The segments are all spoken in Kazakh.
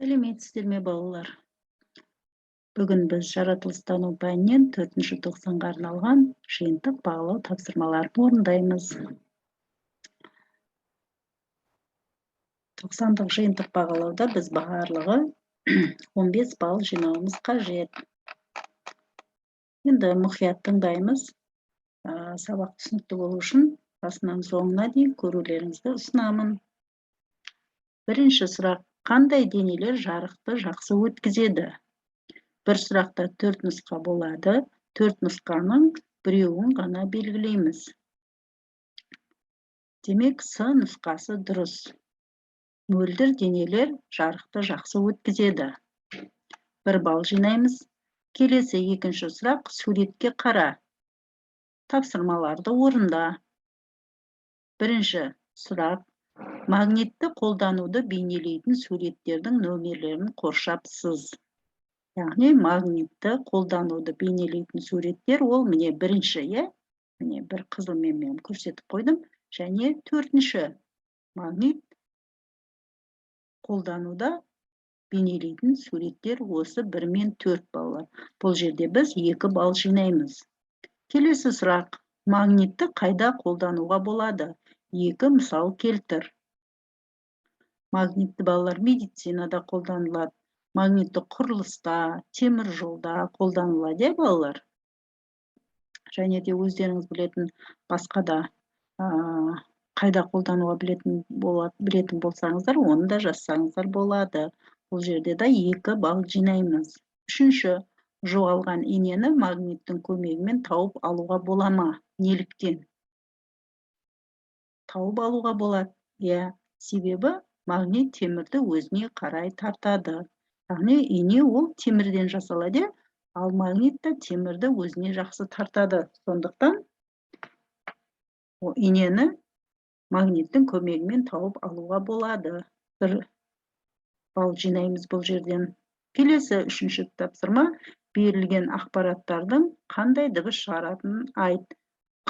Сәлеметсіздер ме балалар? Бүгін біз жаратылыстану пәнінен 4-ші тоқсанға арналған жиынтық бағалау тапсырмаларын орындаймыз. 90-дық жиынтық бағалауда біз барлығы 15 балл жинауымыз қажет. Енді мұқият тыңдаймыз. Сабақ түсінікті болу үшін басынан соңына дейін көрулеріңізді ұсынамын. Бірінші сұрақ: қандай денелер жарықты жақсы өткізеді? Бір сұрақта 4 нұсқа болады. 4 нұсқаның біреуін ғана белгілейміз. Демек, С нұсқасы дұрыс. Мөлдір денелер жарықты жақсы өткізеді. 1 балл жинаймыз. Келесі екінші сұрақ: суретке қара. Тапсырмаларды орында. Бірінші сұрақ: магнитті қолдануды бейнелейтін суреттердің нөмірлерін қоршап сыз. Яғни магнитті қолдануды бейнелейтін суреттер ол міне бірінші, міне бір қызылмен мен көрсетіп қойдым, және 4-ші магнит қолдануда бейнелейтін суреттер осы 1 мен 4 балалар. Бұл жерде біз 2 балл жинаймыз. Келесі сұрақ: магнитті қайда қолдануға болады? 2 мысал келтір. Магнитті балалар медицинада қолданылады. Магнитті құрылыста, темір жолда қолданылады, балалар. Және де өздеріңіз білетін басқа да қайда қолдануға білетін болсаңыздар, оны да жазсаңыздар болады. Бұл жерде де 2 балл жинаймыз. Үшінші: жоғалған инені магниттің көмегімен тауып алуға бола ма? Неліктен? Тауып алуға болады. Себебі магнит темірді өзіне қарай тартады. Яғни ине ол темірден жасалады, ал магнит та темірді өзіне жақсы тартады. Сондықтан инені магниттің көмегімен тауып алуға болады. 1 балл жинаймыз бұл жерден. Келесі 3-ші тапсырма: берілген ақпараттардың қандай дыбыс шығаратынын айт.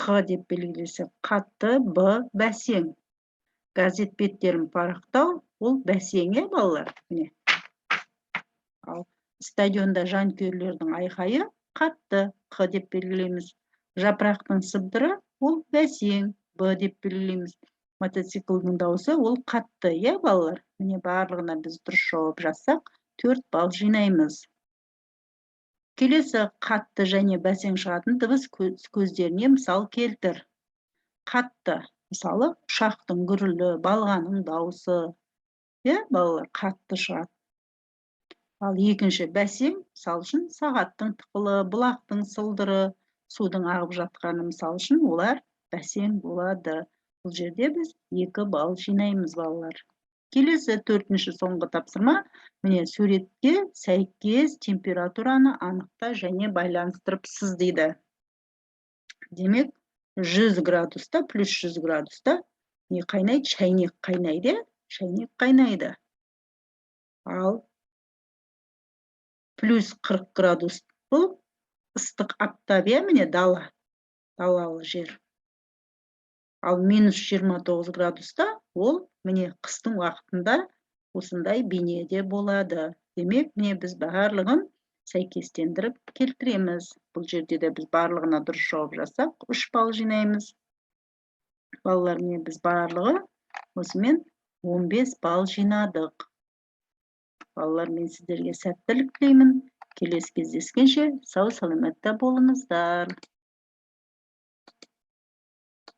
Қ деп белгілесек қатты, Б бәсең. Газет беттерін парақтау ол бәсең, балалар. Ал стадионда жанкүйерлердің айқайы қатты, Қ деп белгілейміз. Жапырақтың сыбдыры ол бәсең, Б деп белгілейміз. Мотоциклдің дауысы ол қатты, балалар. Міне барлығына біз дұрыс жауап жазсақ, 4 балл жинаймыз. Келесі: қатты және бәсең шығатын дыбыс көздеріне мысал келтір. Қатты, мысалы, ұшақтың гүрілі, балғаның дауысы, балалар, қатты шығады. Ал екінші бәсең, мысал үшін, сағаттың тықылы, бұлақтың сылдыры, судың ағып жатқаны, мысал үшін, олар бәсең болады. Бұл жерде біз 2 балл жинаймыз, балалар. Келесі 4-ші соңғы тапсырма: міне суретке сәйкес температураны анықта және байланыстырып сыз дейді. Демек, 100 градуста плюс 100 градуста не қайнайды? Шайнек қайнайды, шайнек қайнайды. Ал плюс 40 градус бұл ыстық аптап, міне далалы жер. Ал минус 29 градуста ол міне қыстың уақытында осындай бейнеде болады. Демек, міне біз барлығын сәйкестендіріп келтіреміз. Бұл жерде де біз барлығына дұрыс жауап жазсақ, 3 балл жинаймыз. Балалар, міне біз барлығы осымен 15 балл жинадық. Балалар, мен сіздерге сәттілік тілеймін. Келесі кездескенше сау саламатта болыңыздар.